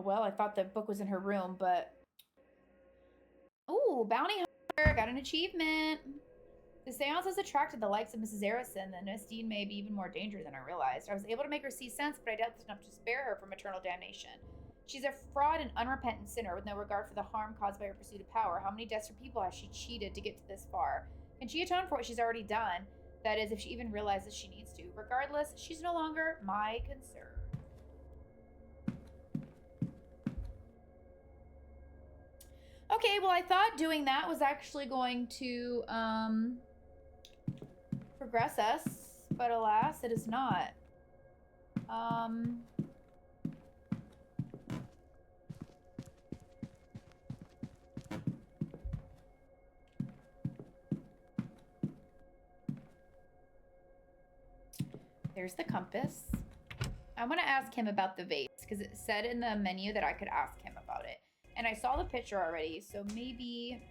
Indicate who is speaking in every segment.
Speaker 1: Oh, well, I thought the book was in her room, but... Ooh, bounty hunter. Got an achievement. The seance has attracted the likes of Mrs. Arison, then Miss Dean may be even more dangerous than I realized. I was able to make her see sense, but I doubt that's enough to spare her from eternal damnation. She's a fraud and unrepentant sinner with no regard for the harm caused by her pursuit of power. How many desperate people has she cheated to get to this far? Can she atone for what she's already done? That is, if she even realizes she needs to. Regardless, she's no longer my concern. Okay, well, I thought doing that was actually going to, progress us, but alas, it is not. There's the compass. I want to ask him about the vase, because it said in the menu that I could ask him about it. And I saw the picture already, so maybe...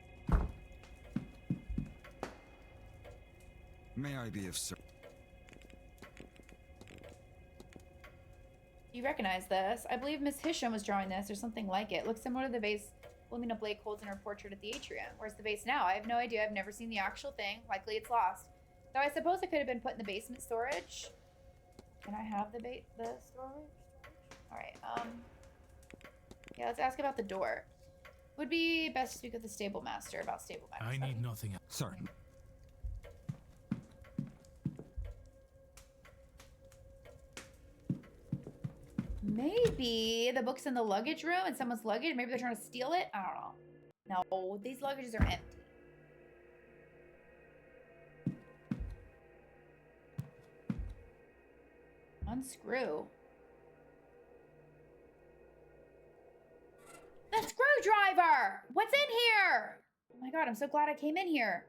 Speaker 2: May I be of service?
Speaker 1: You recognize this? I believe Miss Hisham was drawing this, or something like it. Looks similar to the vase Wilhelmina Blake holds in her portrait at the atrium. Where's the vase now? I have no idea. I've never seen the actual thing. Likely it's lost. Though I suppose it could have been put in the basement storage. Can I have the storage? Alright, yeah, let's ask about the door. Would be best to speak with the stable master about stable matters.
Speaker 3: I need nothing else.
Speaker 2: Certain.
Speaker 1: Maybe the book's in the luggage room in someone's luggage. Maybe they're trying to steal it. I don't know. No, these luggages are empty. Unscrew. The screwdriver! What's in here? Oh my god, I'm so glad I came in here.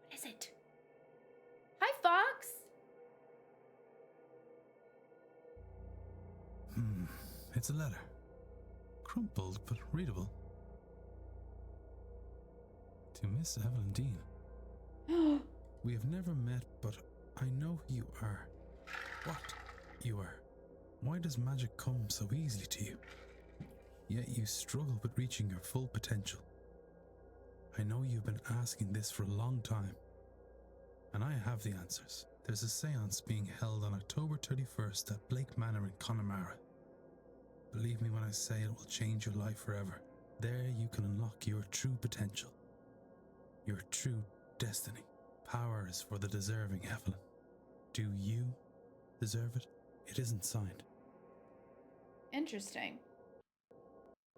Speaker 1: What is it? Hi, Fox.
Speaker 3: It's a letter. Crumpled, but readable. To Miss Evelyn Dean. We have never met, but I know who you are. What you are. Why does magic come so easily to you? Yet you struggle with reaching your full potential. I know you've been asking this for a long time, and I have the answers. There's a seance being held on October 31st at Blake Manor in Connemara. Believe me when I say it will change your life forever. There you can unlock your true potential, your true destiny. Power is for the deserving, Evelyn. Do you deserve it? It isn't signed.
Speaker 1: Interesting.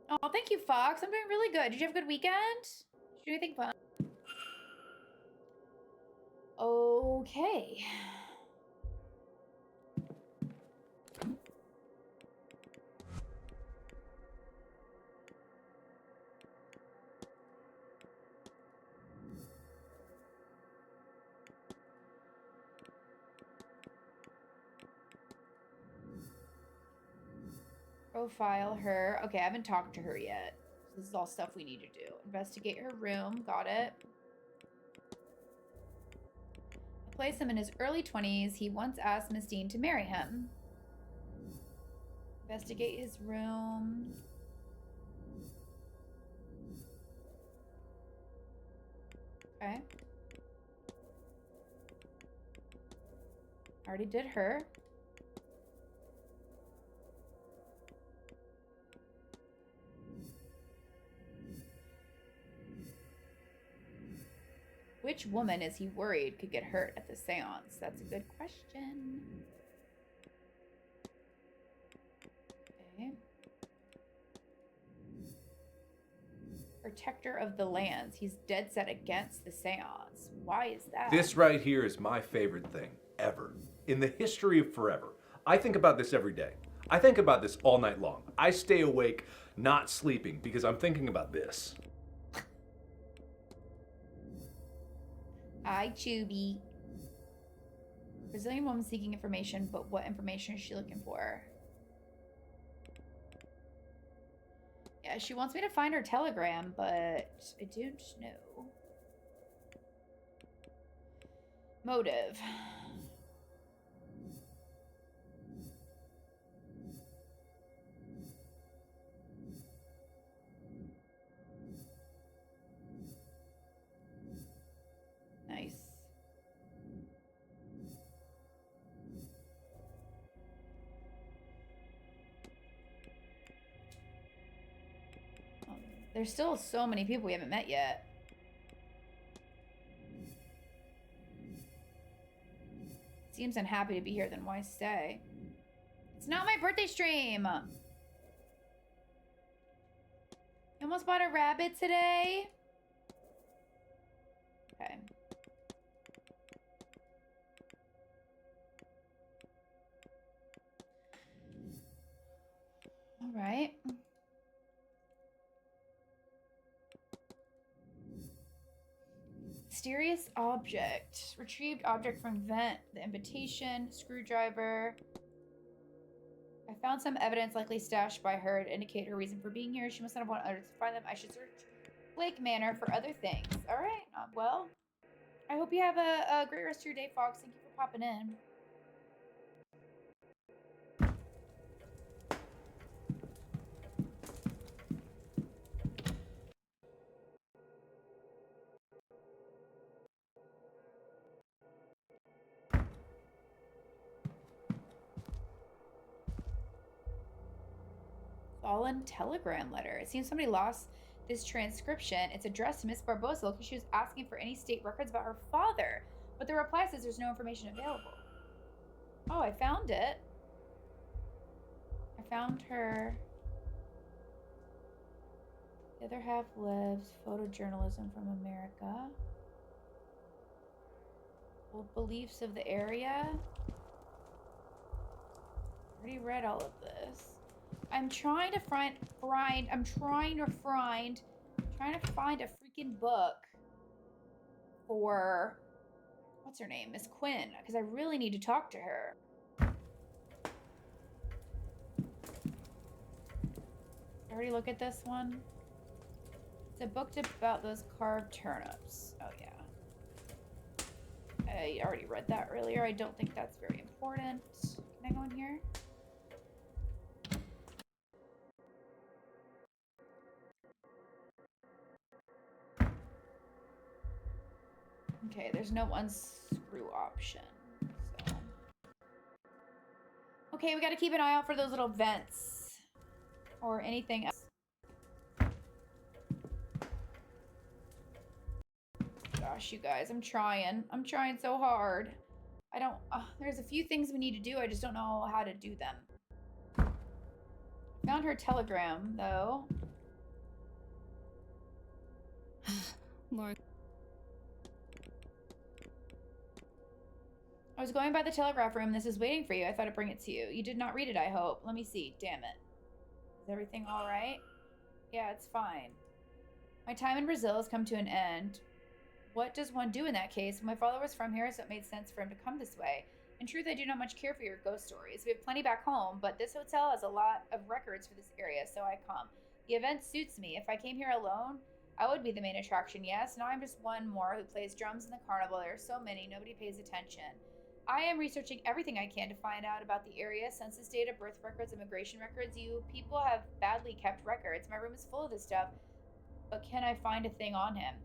Speaker 1: Oh, thank you, Fox. I'm doing really good. Did you have a good weekend? Did you do anything fun? Okay. Profile her. Okay, I haven't talked to her yet. This is all stuff we need to do. Investigate her room. Got it. Place him in his early 20s. He once asked Miss Dean to marry him. Investigate his room. Okay. Already did her. Which woman is he worried could get hurt at the seance? That's a good question. Okay. Protector of the lands. He's dead set against the seance. Why is that?
Speaker 4: This right here is my favorite thing ever. In the history of forever. I think about this every day. I think about this all night long. I stay awake, not sleeping, because I'm thinking about this.
Speaker 1: Hi, Chubby. Brazilian woman seeking information, but what information is she looking for? Yeah, she wants me to find her telegram, but I don't know. Motive. There's still so many people we haven't met yet. Seems unhappy to be here, then why stay? It's not my birthday stream! I almost bought a rabbit today. Okay. All right. Mysterious object. Retrieved object from vent. The invitation. Screwdriver. I found some evidence likely stashed by her to indicate her reason for being here. She must not have wanted others to find them. I should search Blake Manor for other things. All right. Well, I hope you have a great rest of your day, Fox. Thank you for popping in. Fallen telegram letter. It seems somebody lost this transcription. It's addressed to Miss Barbosa because she was asking for any state records about her father. But the reply says there's no information available. Oh, I found it. I found her. The other half lives. Photojournalism from America. Old beliefs of the area. Already read all of this. I'm trying to find a freaking book for, what's her name? Miss Quinn, because I really need to talk to her. Already look at this one. It's a book about those carved turnips. Oh yeah. I already read that earlier. I don't think that's very important. Can I go in here? Okay, there's no unscrew option. So. Okay, we gotta keep an eye out for those little vents. Or anything else. Gosh, you guys, I'm trying. I'm trying so hard. I don't... there's a few things we need to do. I just don't know how to do them. Found her telegram, though.
Speaker 2: More.
Speaker 1: I was going by the telegraph room. This is waiting for you. I thought I'd bring it to you. You did not read it, I hope. Let me see. Damn it. Is everything all right? Yeah, it's fine. My time in Brazil has come to an end. What does one do in that case? My father was from here, so it made sense for him to come this way. In truth, I do not much care for your ghost stories. We have plenty back home, but this hotel has a lot of records for this area, so I come. The event suits me. If I came here alone, I would be the main attraction, yes. Now I'm just one more who plays drums in the carnival. There are so many, nobody pays attention. I am researching everything I can to find out about the area, census data, birth records, immigration records. You people have badly kept records. My room is full of this stuff, but can I find a thing on him?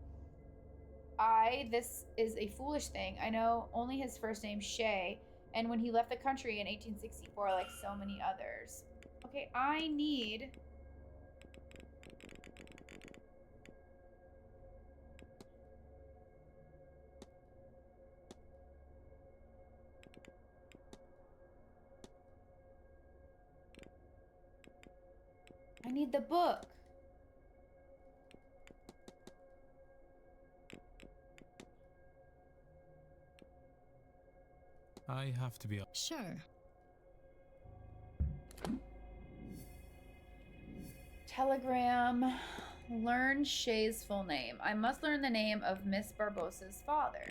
Speaker 1: This is a foolish thing. I know only his first name, Shay, and when he left the country in 1864, like so many others. Okay, I need... I need the book.
Speaker 3: I have to be.
Speaker 2: Sure.
Speaker 1: Telegram. Learn Shay's full name. I must learn the name of Miss Barbosa's father.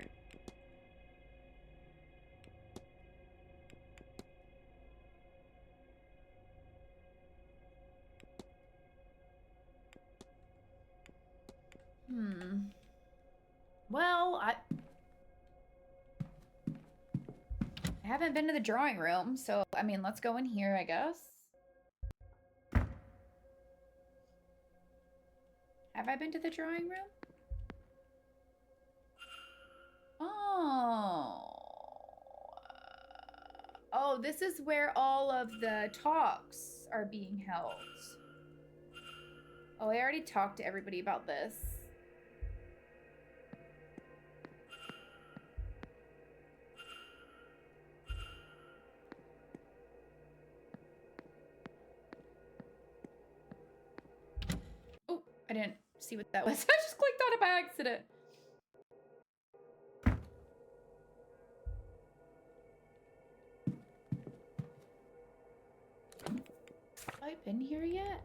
Speaker 1: Well, I haven't been to the drawing room, so, I mean, let's go in here, I guess. Have I been to the drawing room? Oh. Oh, this is where all of the talks are being held. Oh, I already talked to everybody about this. Oh, I didn't see what that was. I just clicked on it by accident. Have I been here yet?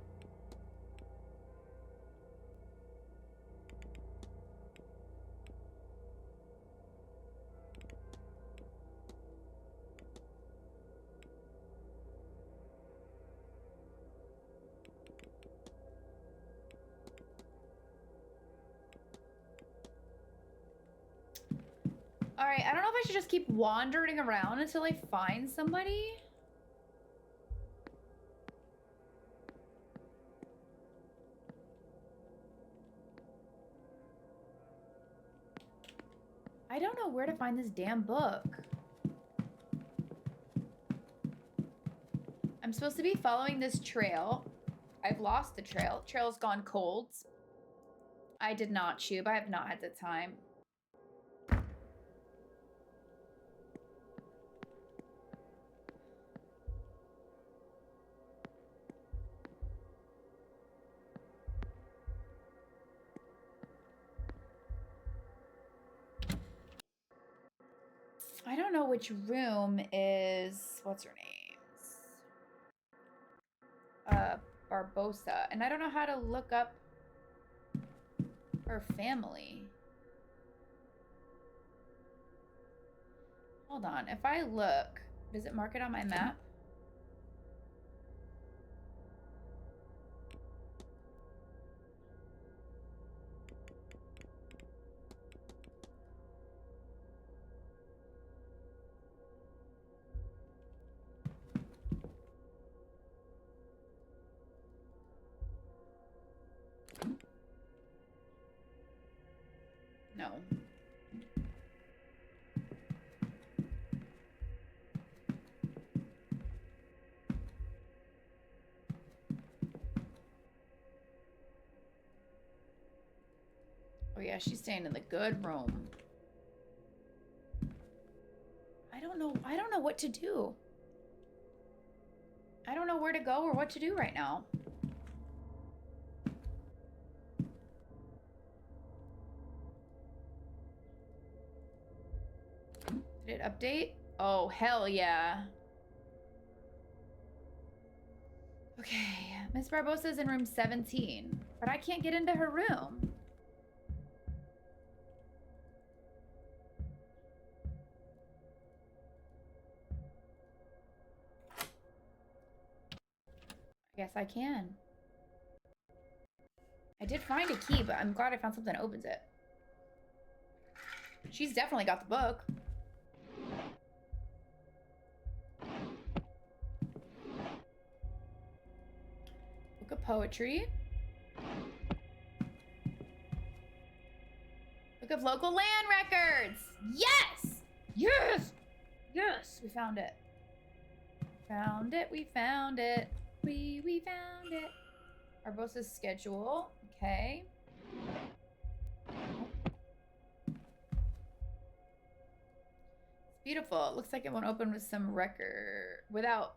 Speaker 1: All right, I don't know if I should just keep wandering around until I find somebody. I don't know where to find this damn book. I'm supposed to be following this trail. I've lost the trail. Trail's gone cold. I did not chew, but I have not had the time. I don't know which room is, what's her name? Barbosa. And I don't know how to look up her family. Hold on. If I look, does it mark it on my map? No. Oh yeah, she's staying in the good room. I don't know what to do. I don't know where to go or what to do right now. Did it update? Oh, hell yeah. Okay, Miss Barbosa's in room 17, but I can't get into her room. I guess I can. I did find a key, but I'm glad I found something that opens it. She's definitely got the book. Book of poetry. Book of local land records. Yes! Yes! Yes! We found it. Found it. We found it. We found it. Barbosa's schedule. Okay. It's beautiful. It looks like it won't open with some record. Without.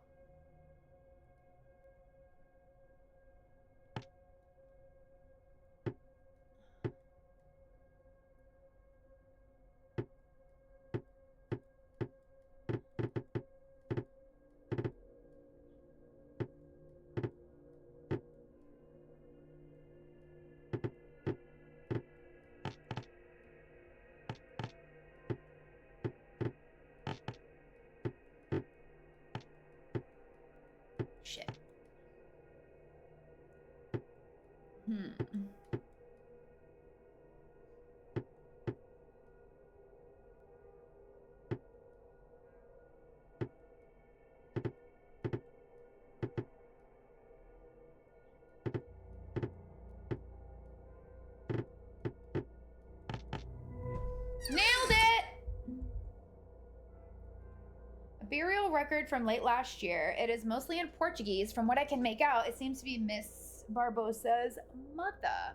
Speaker 1: Shit. Nailed it! A burial record from late last year. It is mostly in Portuguese. From what I can make out, it seems to be Miss Barbosa's mother.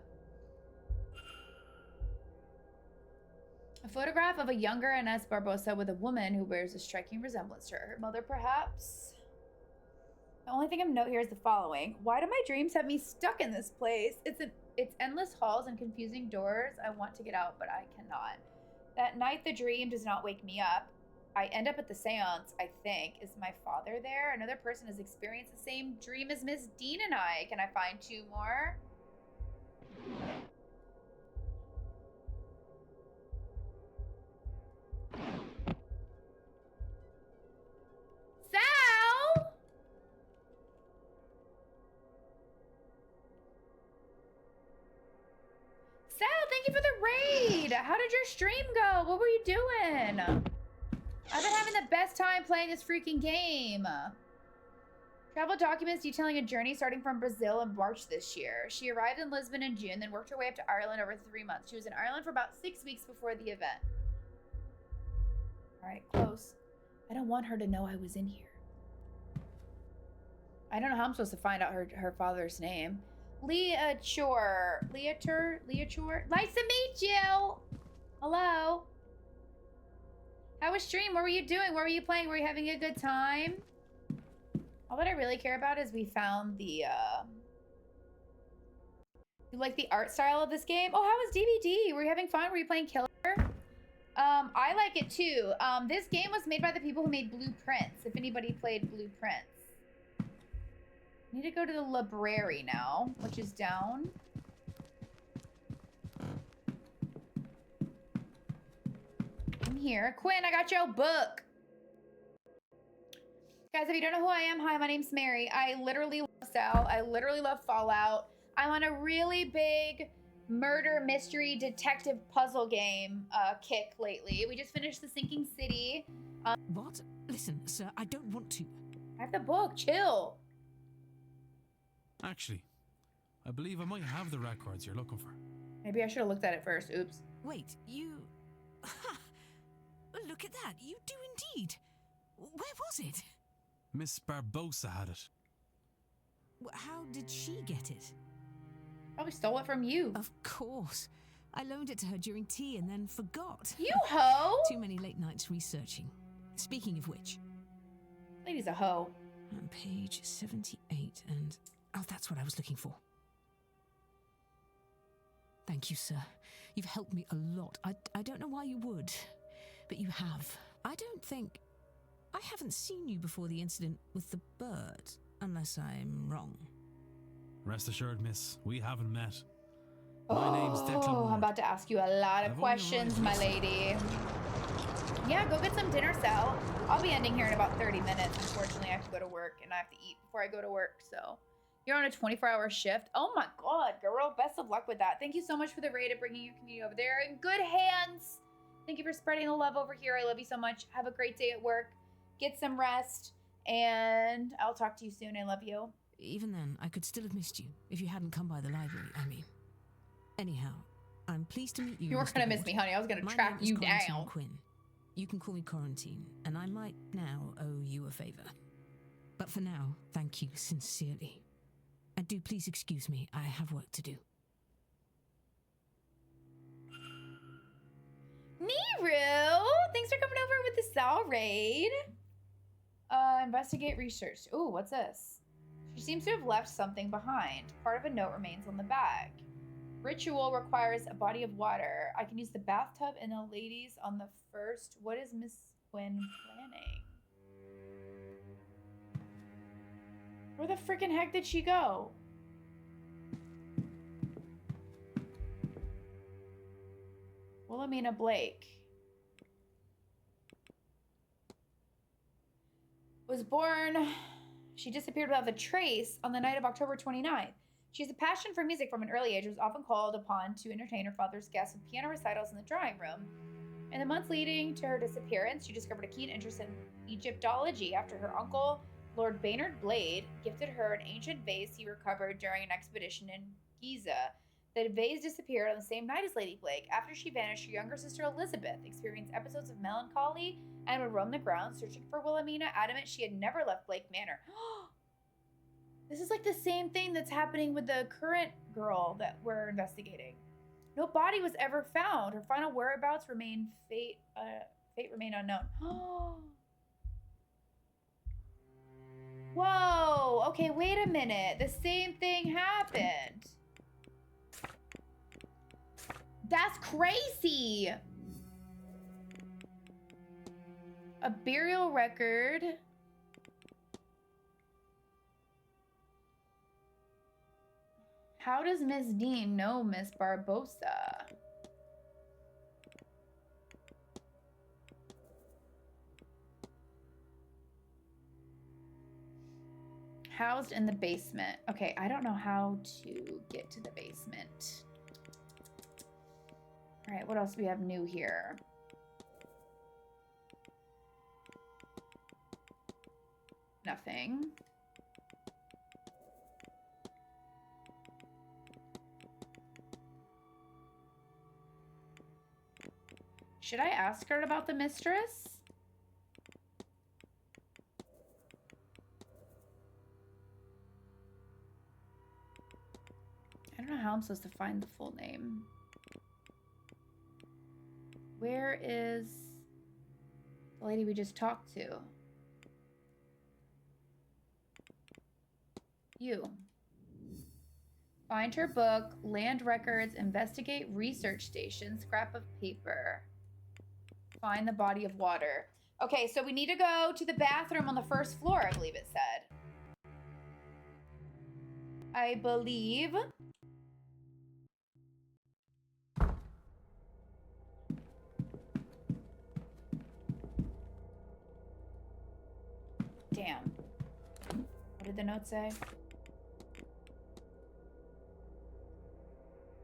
Speaker 1: A photograph of a younger Inés Barbosa with a woman who bears a striking resemblance to her mother, perhaps. The only thing of note here is the following. Why do my dreams have me stuck in this place? It's endless halls and confusing doors. I want to get out, but I cannot. That night, the dream does not wake me up. I end up at the seance, I think. Is my father there? Another person has experienced the same dream as Miss Dean and I. Can I find 2 more? Sal! Sal, thank you for the raid! How did your stream go? What were you doing? I've been having the best time playing this freaking game. Travel documents detailing a journey starting from Brazil in March this year. She arrived in Lisbon in June, then worked her way up to Ireland over 3 months. She was in Ireland for about 6 weeks before the event. All right, close. I don't want her to know I was in here. I don't know how I'm supposed to find out her father's name. Leator. Nice to meet you. Hello. How was stream? What were you doing? What were you playing? Were you having a good time? All that I really care about is we found the, like the art style of this game. Oh, how was DVD? Were you having fun? Were you playing Killer? I like it too. This game was made by the people who made Blueprints, if anybody played Blueprints. I need to go to the library now, which is down. I'm here. Quinn, I got your book. Guys, if you don't know who I am, hi, my name's Mary. I literally love Sal. I literally love Fallout. I'm on a really big murder mystery detective puzzle game kick lately. We just finished The Sinking City.
Speaker 5: What? Listen, sir, I don't want to.
Speaker 1: I have the book. Chill.
Speaker 3: Actually, I believe I might have the records you're looking for.
Speaker 1: Maybe I should have looked at it first. Oops.
Speaker 5: Wait, you... Ha! Look at that. You do indeed. Where was it?
Speaker 3: Miss Barbosa had it.
Speaker 5: How did she get it?
Speaker 1: Probably stole it from you.
Speaker 5: Of course. I loaned it to her during tea and then forgot.
Speaker 1: You hoe!
Speaker 5: Too many late nights researching. Speaking of which...
Speaker 1: Lady's a hoe.
Speaker 5: On page 78 and... Oh, that's what I was looking for. Thank you, sir. You've helped me a lot. I don't know why you would, but you have. I don't think... I haven't seen you before the incident with the bird, unless I'm wrong.
Speaker 3: Rest assured, miss, we haven't met. My name's Declan Ward.
Speaker 1: I'm about to ask you a lot of questions, my lady. Yeah, go get some dinner, Sal. I'll be ending here in about 30 minutes. Unfortunately, I have to go to work, and I have to eat before I go to work, so... You're on a 24-hour shift. Oh my god, girl. Best of luck with that. Thank you so much for the raid and bringing your community over there in good hands. Thank you for spreading the love over here. I love you so much. Have a great day at work. Get some rest, and I'll talk to you soon. I love you.
Speaker 5: Even then, I could still have missed you if you hadn't come by the library, I mean. Anyhow, I'm pleased to meet you.
Speaker 1: You weren't going to miss me, honey. I was going to track you down.
Speaker 5: Quinn. You can call me Quarantine, and I might now owe you a favor. But for now, thank you sincerely. And do please excuse me, I have work to do.
Speaker 1: Niru! Thanks for coming over with the Sal raid. Investigate research. Ooh, what's this? She seems to have left something behind. Part of a note remains on the bag. Ritual requires a body of water. I can use the bathtub and the ladies on the first. What is Miss Quinn planning? Where the freaking heck did she go? Wilhelmina Blake was born. She disappeared without a trace on the night of October 29th. She has a passion for music from an early age and was often called upon to entertain her father's guests with piano recitals in the drawing room. In the months leading to her disappearance, she discovered a keen interest in Egyptology after her uncle, Lord Baynard Blade, gifted her an ancient vase he recovered during an expedition in Giza. The vase disappeared on the same night as Lady Blake. After she vanished, her younger sister Elizabeth experienced episodes of melancholy and would roam the grounds searching for Wilhelmina, adamant she had never left Blake Manor. This is like the same thing that's happening with the current girl that we're investigating. No body was ever found. Her final whereabouts remain fate remain unknown. Whoa. Okay, wait a minute. The same thing happened. That's crazy. A burial record. How does Miss Dean know Miss Barbosa? Housed in the basement. Okay, I don't know how to get to the basement. All right, what else do we have new here? Nothing. Should I ask her about the mistress? I don't know how I'm supposed to find the full name. Where is the lady we just talked to? You. Find her book, land records, investigate research station, scrap of paper. Find the body of water. Okay, so we need to go to the bathroom on the first floor, I believe it said. I believe. Damn. What did the note say?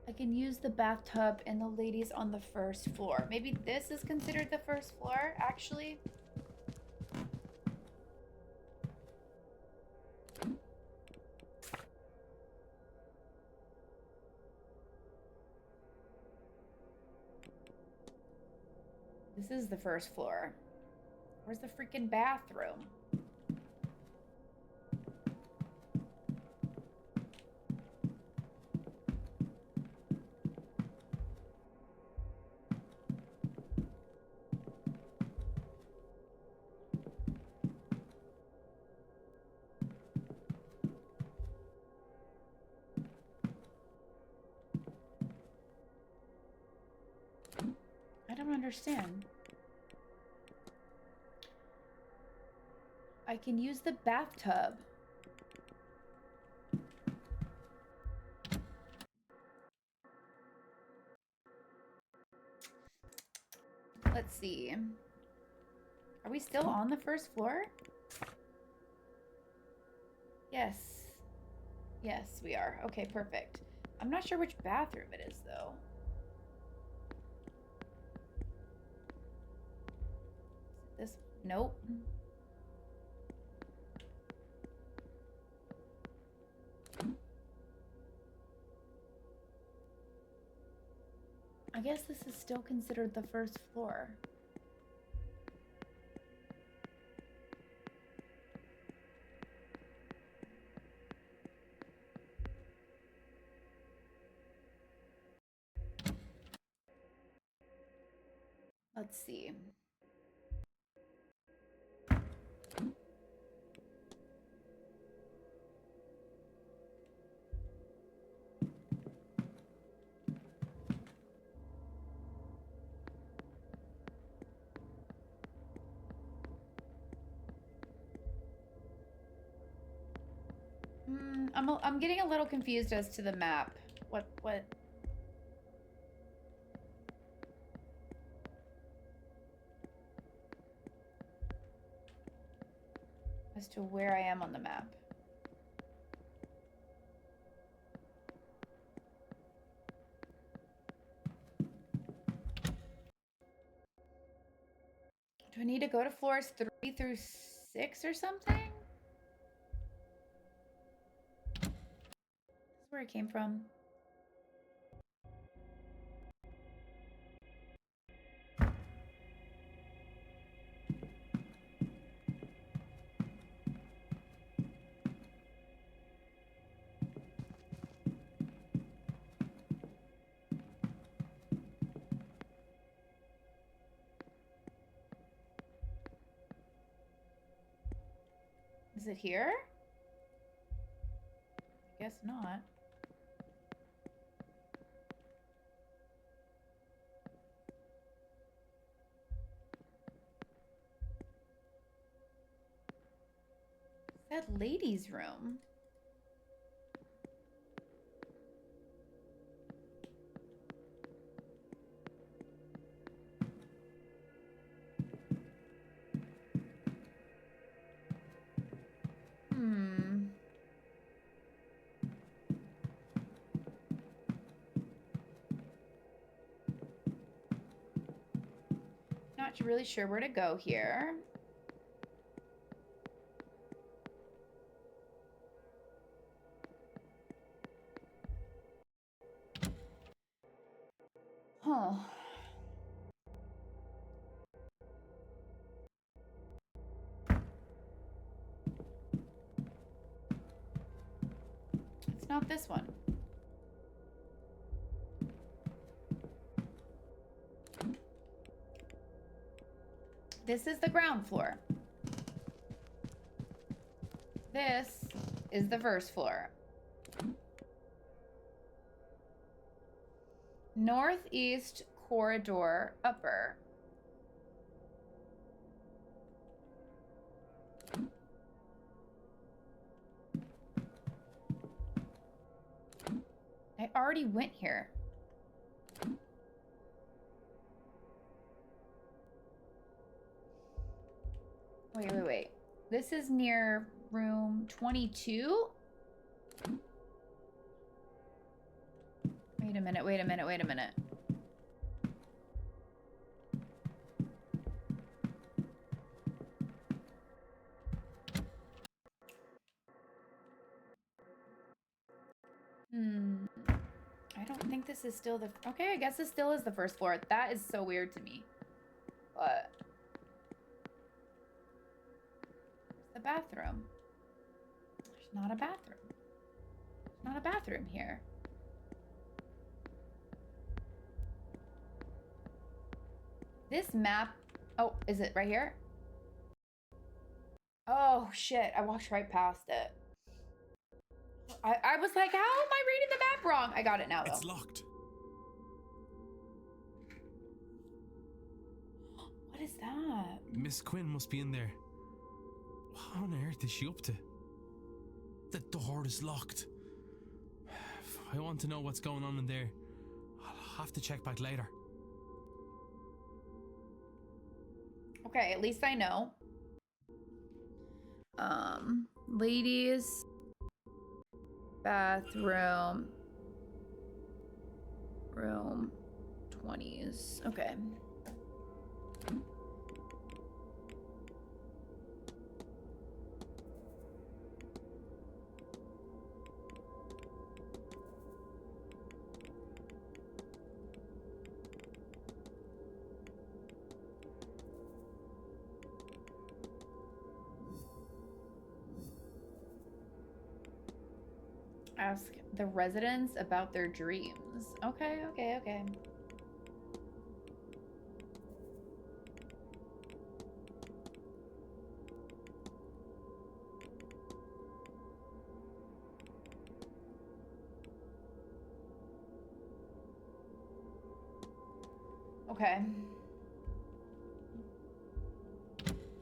Speaker 1: I can use the bathtub and the ladies on the first floor. Maybe this is considered the first floor, actually. This is the first floor. Where's the freaking bathroom? I don't understand. I can use the bathtub. Let's see. Are we still on the first floor? Yes. Yes, we are. Okay, perfect. I'm not sure which bathroom it is, though. This? Nope. I guess this is still considered the first floor. Let's see. I'm getting a little confused as to the map. What? As to where I am on the map. Do I need to go to floors 3 through 6 or something? This is where I came from. Is it here? I guess not. That ladies' room. Not really sure where to go here. Huh. It's not this one. This is the ground floor. This is the first floor. Northeast corridor upper. I already went here. Wait. This is near room 22? Wait a minute. I don't think this is still the... Okay, I guess this still is the first floor. That is so weird to me. But... the bathroom. There's not a bathroom. There's not a bathroom here. This map... Oh, is it right here? Oh, shit. I walked right past it. I was like, how am I reading the map wrong? I got it now, though.
Speaker 3: It's locked.
Speaker 1: What is that?
Speaker 3: Miss Quinn must be in there. What on earth is she up to? The door is locked. I want to know what's going on in there. I'll have to check back later.
Speaker 1: Okay, at least I know. Ladies... bathroom. Room 20s. Okay. Ask the residents about their dreams. Okay. Okay.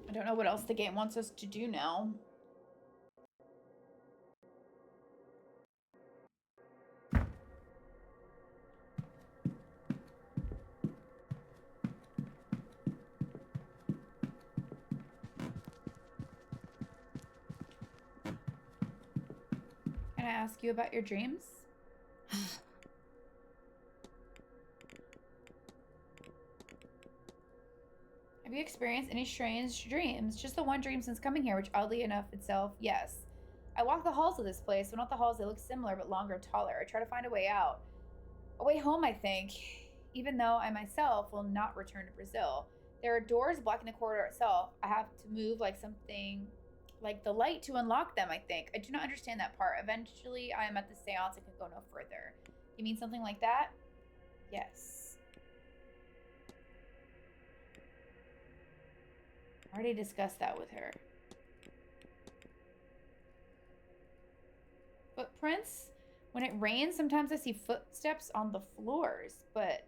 Speaker 1: I don't know what else the game wants us to do now. Can I ask you about your dreams? Have you experienced any strange dreams? Just the one dream since coming here, which oddly enough itself, yes. I walk the halls of this place, so not the halls, they look similar but longer and taller. I try to find a way out. A way home, I think. Even though I myself will not return to Brazil. There are doors blocking the corridor itself. I have to move like something like the light to unlock them, I think. I do not understand that part. Eventually, I am at the seance and can go no further. You mean something like that? Yes. I already discussed that with her. footprints. When it rains, sometimes I see footsteps on the floors, but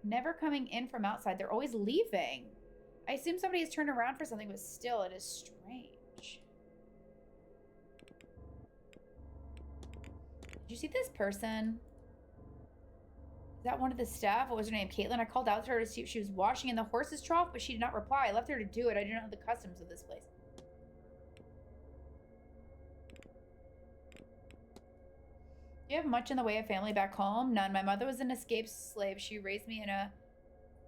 Speaker 1: never coming in from outside. They're always leaving. I assume somebody has turned around for something, but still, it is strange. Did you see this person? Is that one of the staff? What was her name? Caitlin. I called out to her to see if she was washing in the horse's trough, but she did not reply. I left her to do it. I do not know the customs of this place. Do you have much in the way of family back home? None. My mother was an escaped slave. She raised me in a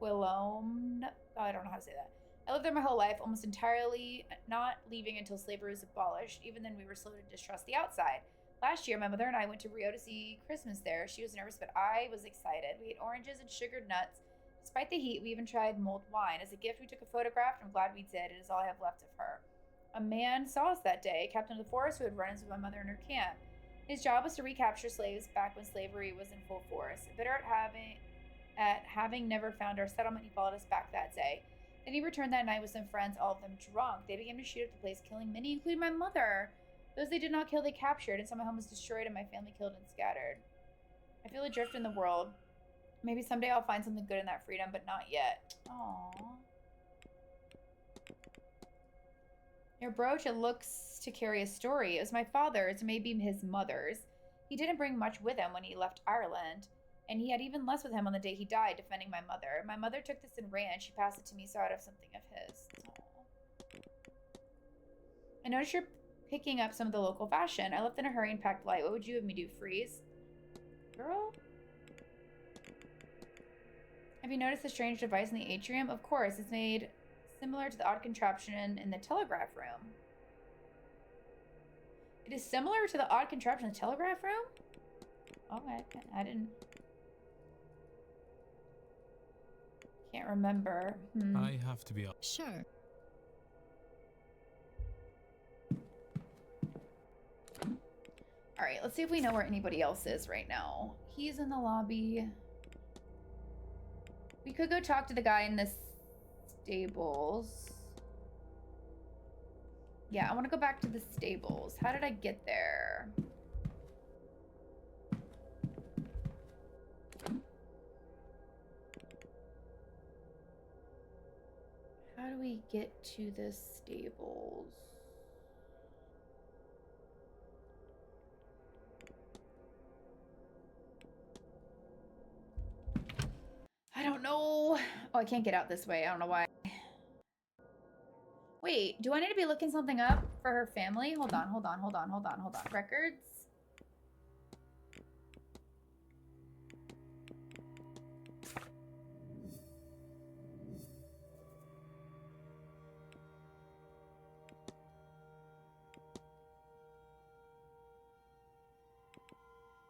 Speaker 1: Quilome. Oh, I don't know how to say that. I lived there my whole life, almost entirely not leaving until slavery was abolished. Even then, we were slow to distrust the outside. Last year, my mother and I went to Rio to see Christmas there. She was nervous, but I was excited. We ate oranges and sugared nuts. Despite the heat, we even tried mulled wine. As a gift, we took a photograph, and I'm glad we did. It is all I have left of her. A man saw us that day, a captain of the force who had run-ins with my mother in her camp. His job was to recapture slaves back when slavery was in full force. Bitter at having never found our settlement, he followed us back that day. Then he returned that night with some friends, all of them drunk. They began to shoot up the place, killing many, including my mother. Those they did not kill, they captured, and so my home was destroyed and my family killed and scattered. I feel adrift in the world. Maybe someday I'll find something good in that freedom, but not yet. Aww. Your brooch, it looks to carry a story. It was my father's, maybe his mother's. He didn't bring much with him when he left Ireland, and he had even less with him on the day he died, defending my mother. My mother took this and ran. She passed it to me, so I'd have something of his. Aww. I noticed you're picking up some of the local fashion. I left in a hurry and packed light. What would you have me do, freeze? Girl? Have you noticed the strange device in the atrium? Of course, it's made similar to the odd contraption in the telegraph room. It is similar to the odd contraption in the telegraph room? Okay, I didn't... Can't remember.
Speaker 3: I have to be up.
Speaker 2: Sure.
Speaker 1: Alright, let's see if we know where anybody else is right now. He's in the lobby. We could go talk to the guy in the stables. Yeah, I want to go back to the stables. How did I get there? How do we get to the stables? I don't know. Oh, I can't get out this way. I don't know why. Wait, do I need to be looking something up for her family? Hold on. Records?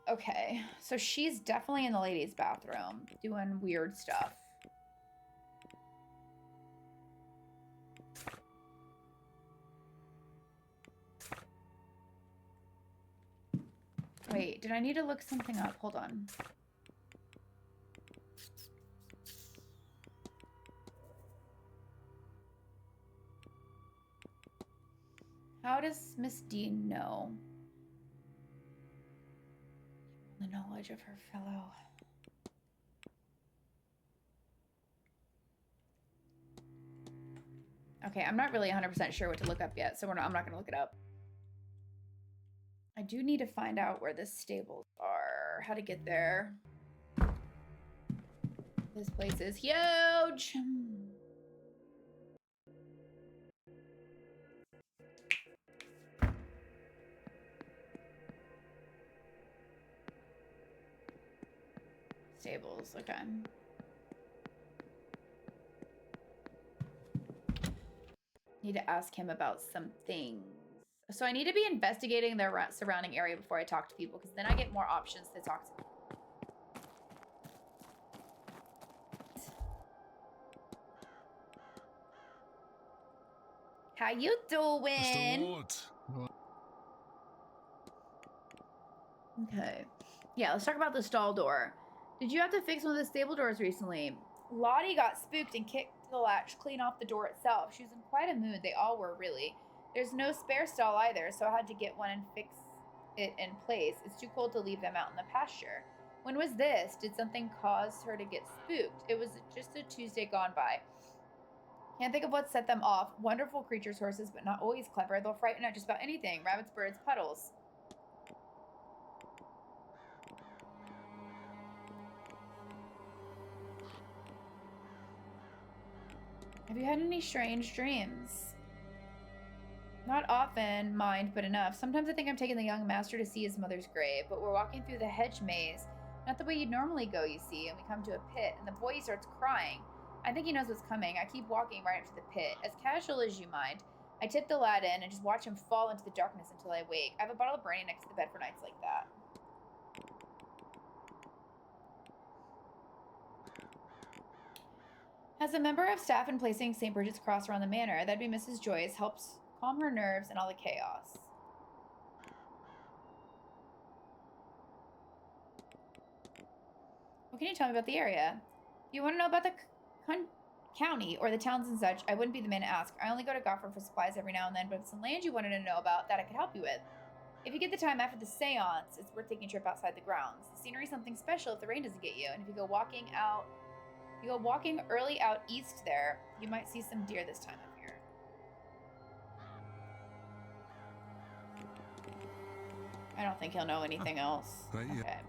Speaker 1: Okay, so she's definitely in the ladies' bathroom doing weird stuff. Wait, did I need to look something up? Hold on. How does Miss Dean know? The knowledge of her fellow. Okay, I'm not really 100% sure what to look up yet, so I'm not going to look it up. I do need to find out where the stables are, how to get there. This place is huge. Stables, okay. Need to ask him about some things. So I need to be investigating the surrounding area before I talk to people, because then I get more options to talk to. How you doing? Okay. Yeah, let's talk about the stall door. Did you have to fix one of the stable doors recently? Lottie got spooked and kicked the latch clean off the door itself. She was in quite a mood. They all were, really. There's no spare stall either, so I had to get one and fix it in place. It's too cold to leave them out in the pasture. When was this? Did something cause her to get spooked? It was just a Tuesday gone by. Can't think of what set them off. Wonderful creatures, horses, but not always clever. They'll frighten at just about anything. Rabbits, birds, puddles. Have you had any strange dreams? Not often, mind, but enough. Sometimes I think I'm taking the young master to see his mother's grave, but we're walking through the hedge maze. Not the way you'd normally go, you see, and we come to a pit, and the boy starts crying. I think he knows what's coming. I keep walking right up to the pit. As casual as you mind. I tip the lad in and just watch him fall into the darkness until I wake. I have a bottle of brandy next to the bed for nights like that. As a member of staff in placing St. Bridget's cross around the manor, that'd be Mrs. Joyce, helps calm her nerves and all the chaos. What can you tell me about the area? If you want to know about the county or the towns and such, I wouldn't be the man to ask. I only go to Gofford for supplies every now and then, but if some land you wanted to know about that I could help you with. If you get the time after the seance, it's worth taking a trip outside the grounds. The scenery's something special if the rain doesn't get you, and if you go walking early out east there, you might see some deer this time of year. I don't think he'll know anything else.
Speaker 3: Right, yeah.
Speaker 1: Okay.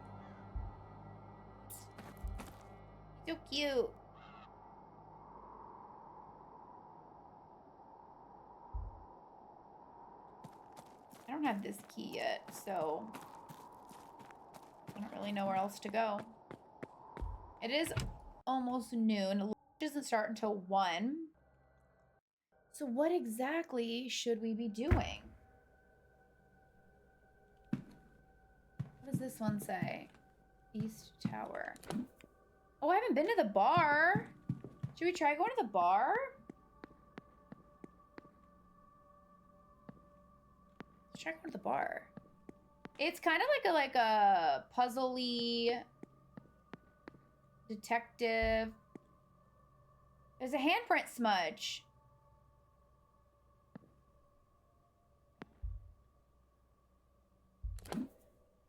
Speaker 1: So cute. I don't have this key yet, so I don't really know where else to go. It is almost noon. Lunch doesn't start until 1. So what exactly should we be doing? What does this one say? East Tower. Oh, I haven't been to the bar. Should we try going to the bar? Let's try going to the bar. It's kind of like a puzzly detective. There's a handprint smudge.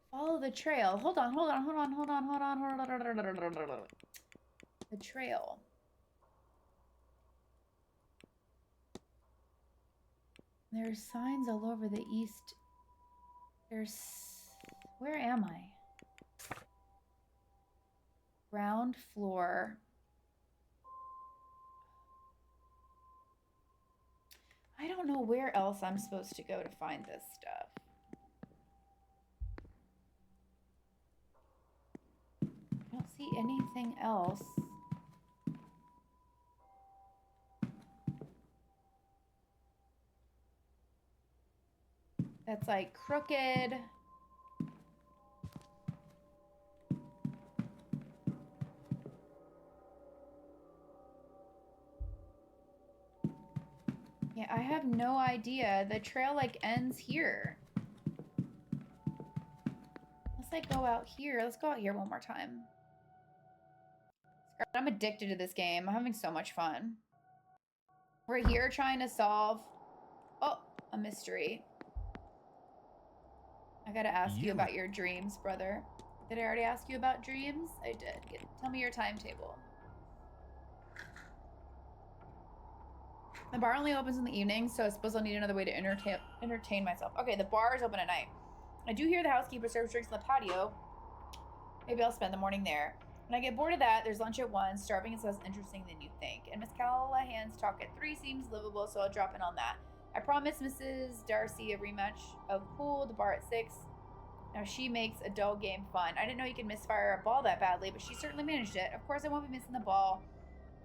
Speaker 1: Follow the trail. Hold on. The trail. There's signs all over the east. Where am I? Ground floor. I don't know where else I'm supposed to go to find this stuff. I don't see anything else. That's like crooked. Yeah, I have no idea. The trail like ends here. Let's like go out here. Let's go out here one more time. I'm addicted to this game. I'm having so much fun. We're here trying to solve a mystery. I gotta ask you about your dreams, brother. Did I already ask you about dreams? I did. Tell me your timetable. The bar only opens in the evening, so I suppose I'll need another way to entertain myself. Okay, the bar is open at night. I do hear the housekeeper serves drinks on the patio. Maybe I'll spend the morning there. When I get bored of that, there's lunch at 1. Starving is less interesting than you think. And Miss Callahan's talk at 3 seems livable, so I'll drop in on that. I promised Mrs. Darcy a rematch of pool, the bar at 6. Now she makes a dull game fun. I didn't know you could misfire a ball that badly, but she certainly managed it. Of course, I won't be missing the ball.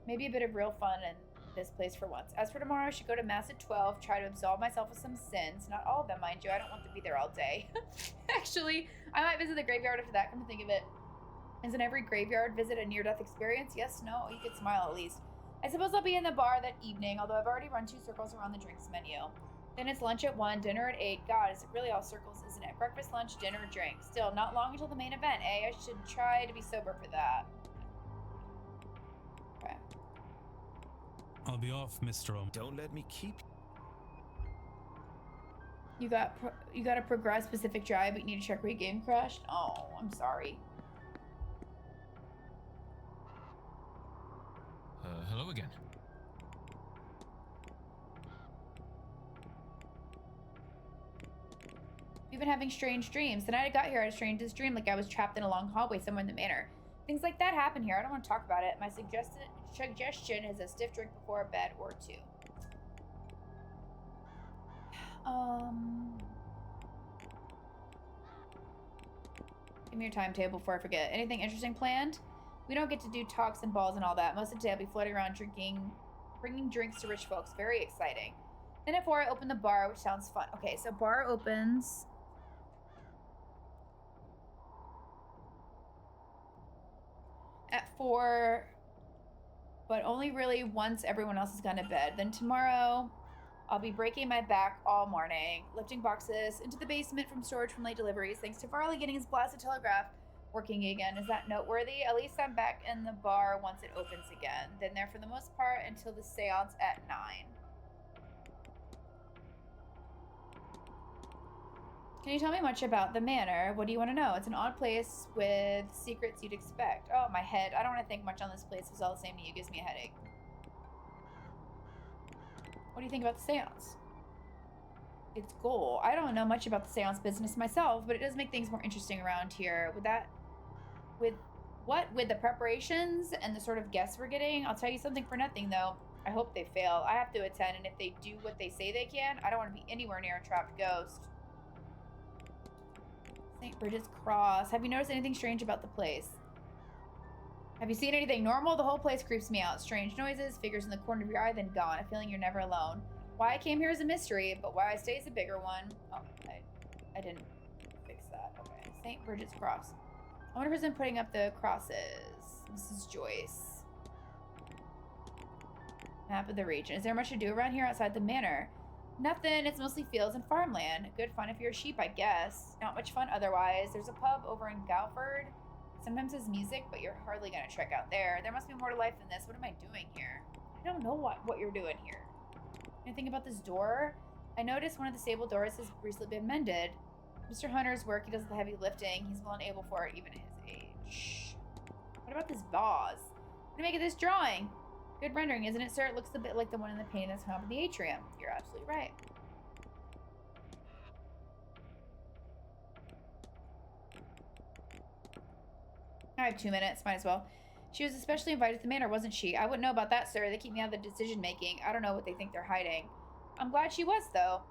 Speaker 1: Maybe a bit of real fun in this place for once. As for tomorrow, I should go to Mass at 12, try to absolve myself of some sins. Not all of them, mind you. I don't want to be there all day. Actually, I might visit the graveyard after that, come to think of it. Isn't every graveyard visit a near-death experience? Yes, no? You could smile at least. I suppose I'll be in the bar that evening, although I've already run 2 circles around the drinks menu. Then it's lunch at 1, dinner at 8. God, is it really all circles, isn't it? Breakfast, lunch, dinner, drink. Still, not long until the main event, eh? I should try to be sober for that. Okay.
Speaker 6: I'll be off, Mr.
Speaker 7: Don't let me keep...
Speaker 1: You got a progress specific drive, but you need to check where your game crashed. Oh, I'm sorry.
Speaker 6: Hello again.
Speaker 1: We've been having strange dreams. The night I got here, I had a strangest dream, like I was trapped in a long hallway somewhere in the manor. Things like that happen here. I don't want to talk about it. My suggestion is a stiff drink before bed or two. Give me your timetable before I forget. Anything interesting planned? We don't get to do talks and balls and all that. Most of the day I'll be floating around bringing drinks to rich folks. Very exciting. Then at 4 I open the bar, which sounds fun. Okay, so bar opens at 4, but only really once everyone else has gone to bed. Then tomorrow I'll be breaking my back all morning, lifting boxes into the basement from storage from late deliveries, thanks to Farley getting his blasted telegraph working again. Is that noteworthy? At least I'm back in the bar once it opens again. Then there for the most part until the seance at 9. Can you tell me much about the manor? What do you want to know? It's an odd place with secrets you'd expect. Oh, my head. I don't want to think much on this place. It's all the same to you. It gives me a headache. What do you think about the seance? Its goal. I don't know much about the seance business myself, but it does make things more interesting around here. With the preparations and the sort of guests we're getting, I'll tell you something for nothing though. I hope they fail. I have to attend, and if they do what they say they can, I don't want to be anywhere near a trapped ghost. St. Bridget's Cross. Have you noticed anything strange about the place? Have you seen anything normal? The whole place creeps me out. Strange noises, figures in the corner of your eye, then gone. A feeling you're never alone. Why I came here is a mystery, but why I stay is a bigger one. Oh, I didn't fix that. Okay. St. Bridget's Cross. I wonder who's been putting up the crosses. Mrs. Joyce. Map of the region. Is there much to do around here outside the manor? Nothing. It's mostly fields and farmland. Good fun if you're a sheep, I guess. Not much fun otherwise. There's a pub over in Galford. Sometimes there's music, but you're hardly going to trek out there. There must be more to life than this. What am I doing here? I don't know what you're doing here. Anything about this door? I noticed one of the stable doors has recently been mended. Mr. Hunter's work, he does the heavy lifting. He's well and able for it, even at his age. What about this vase? What do you make of this drawing? Good rendering, isn't it, sir? It looks a bit like the one in the painting that's hung up in the atrium. You're absolutely right. I have 2 minutes. Might as well. She was especially invited to the manor, wasn't she? I wouldn't know about that, sir. They keep me out of the decision-making. I don't know what they think they're hiding. I'm glad she was, though.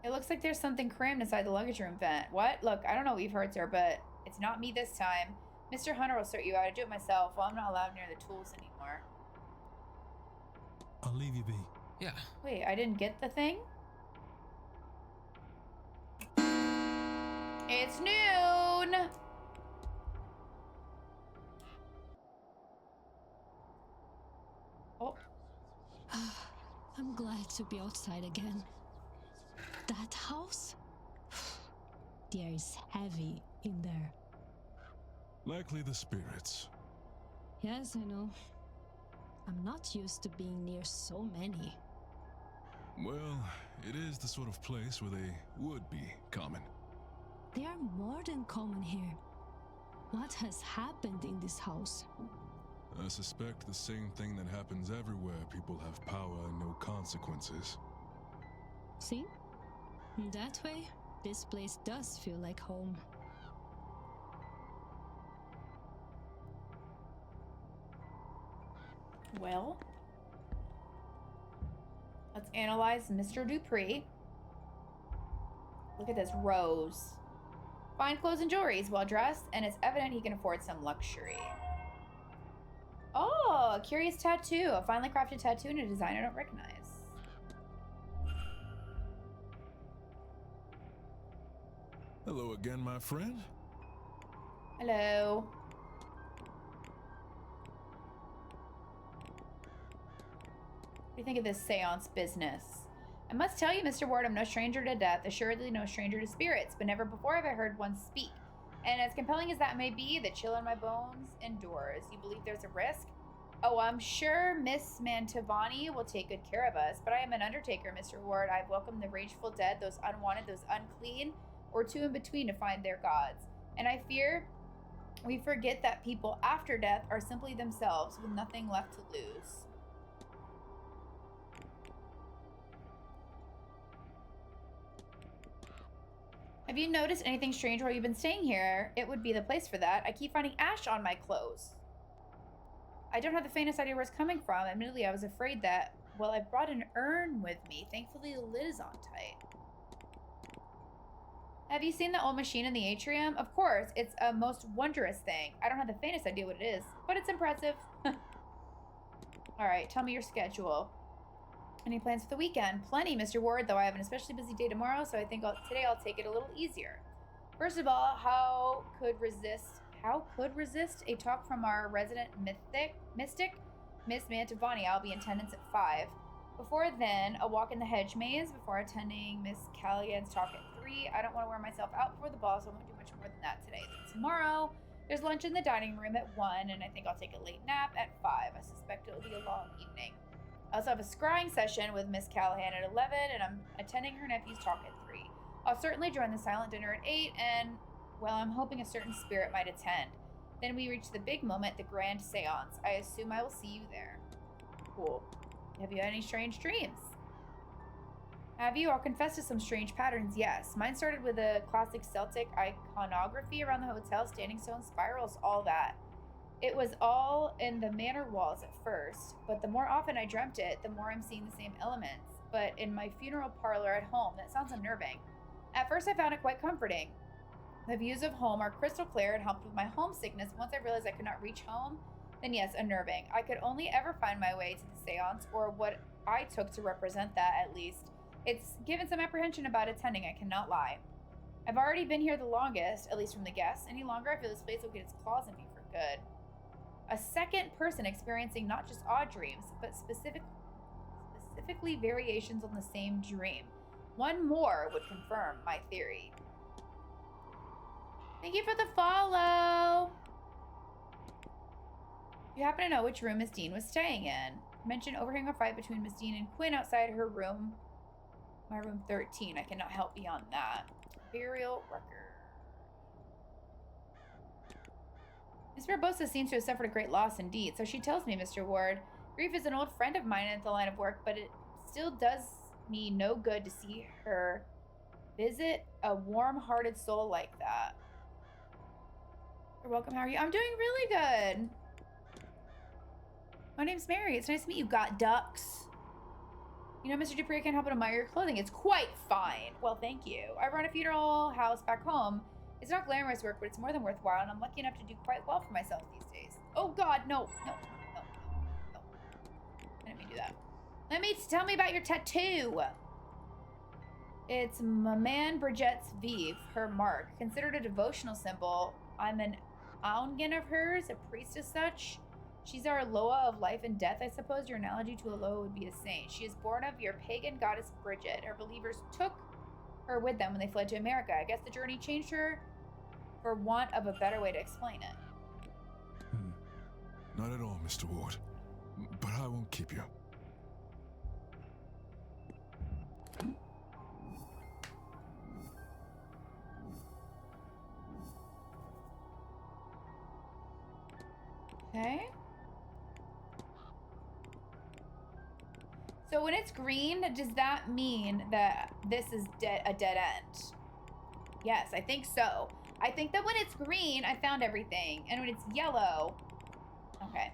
Speaker 1: It looks like there's something crammed inside the luggage room vent. What? Look, I don't know what you've heard, sir, but it's not me this time. Mr. Hunter will sort you out. I do it myself. Well, I'm not allowed near the tools anymore.
Speaker 3: I'll leave you be.
Speaker 6: Yeah.
Speaker 1: Wait, I didn't get the thing? It's noon! Oh.
Speaker 2: I'm glad to be outside again. That house? The air is heavy in there.
Speaker 3: Likely the spirits.
Speaker 2: Yes, I know. I'm not used to being near so many.
Speaker 3: Well, it is the sort of place where they would be common.
Speaker 2: They are more than common here. What has happened in this house?
Speaker 3: I suspect the same thing that happens everywhere people have power and no consequences.
Speaker 2: See? In that way, this place does feel like home.
Speaker 1: Well, let's analyze Mr. Dupree. Look at this rose. Fine clothes and jewelry. He's well dressed, and it's evident he can afford some luxury. Oh, a curious tattoo. A finely crafted tattoo in a design I don't recognize.
Speaker 3: Hello again, my friend.
Speaker 1: Hello. What do you think of this seance business? I must tell you, Mr. Ward, I'm no stranger to death, assuredly no stranger to spirits, but never before have I heard one speak. And as compelling as that may be, the chill in my bones endures. You believe there's a risk? Oh, I'm sure Miss Mantovani will take good care of us, but I am an undertaker, Mr. Ward. I've welcomed the rageful dead, those unwanted, those unclean, or two in between to find their gods. And I fear we forget that people after death are simply themselves with nothing left to lose. Have you noticed anything strange while you've been staying here? It would be the place for that. I keep finding ash on my clothes. I don't have the faintest idea where it's coming from. Admittedly, I was afraid that, well, I brought an urn with me. Thankfully, the lid is on tight. Have you seen the old machine in the atrium? Of course, it's a most wondrous thing. I don't have the faintest idea what it is, but it's impressive. All right, tell me your schedule. Any plans for the weekend? Plenty, Mr. Ward, though I have an especially busy day tomorrow, so I think today I'll take it a little easier. First of all, how could resist a talk from our resident mystic, Miss Mantovani? I'll be in attendance at 5. Before then, a walk in the hedge maze before attending Miss Callahan's talk at 3. I don't want to wear myself out before the ball, so I won't do much more than that today. Then tomorrow, there's lunch in the dining room at 1, and I think I'll take a late nap at 5. I suspect it'll be a long evening. I also have a scrying session with Miss Callahan at 11, and I'm attending her nephew's talk at 3. I'll certainly join the silent dinner at 8, and, well, I'm hoping a certain spirit might attend. Then we reach the big moment, the grand seance. I assume I will see you there. Cool. Have you had any strange dreams? Have you? I'll confess to some strange patterns, yes. Mine started with a classic Celtic iconography around the hotel, standing stone spirals, all that. It was all in the manor walls at first, but the more often I dreamt it, the more I'm seeing the same elements. But in my funeral parlor at home, that sounds unnerving. At first I found it quite comforting. The views of home are crystal clear and helped with my homesickness. Once I realized I could not reach home, then yes, unnerving. I could only ever find my way to the seance, or what I took to represent that at least. It's given some apprehension about attending, I cannot lie. I've already been here the longest, at least from the guests. Any longer, I feel this place will get its claws in me for good. A second person experiencing not just odd dreams, but specifically variations on the same dream. One more would confirm my theory. Thank you for the follow. You happen to know which room Miss Dean was staying in? Mention overhearing a fight between Miss Dean and Quinn outside her room. My room 13. I cannot help beyond that. Burial record. Miss Barbosa seems to have suffered a great loss indeed, so she tells me, Mr. Ward. Grief is an old friend of mine in the line of work, but it still does me no good to see her visit a warm-hearted soul like that. You're welcome. How are you? I'm doing really good. My name's Mary. It's nice to meet you, got ducks. You know, Mr. Dupree, I can't help but admire your clothing. It's quite fine. Well, thank you. I run a funeral house back home. It's not glamorous work, but it's more than worthwhile, and I'm lucky enough to do quite well for myself these days. Oh, God, no. I didn't mean to do that. Tell me about your tattoo. It's Maman Bridgette's Vive, her mark. Considered a devotional symbol. I'm an Aungen of hers, a priest as such. She's our Loa of life and death, I suppose. Your analogy to a Loa would be a saint. She is born of your pagan goddess Bridget. Her believers took her with them when they fled to America. I guess the journey changed her for want of a better way to explain it.
Speaker 6: Not at all, Mr. Ward. But I won't keep you.
Speaker 1: Okay. So when it's green, does that mean that this is a dead end? Yes, I think so. I think that when it's green, I found everything. And when it's yellow... Okay.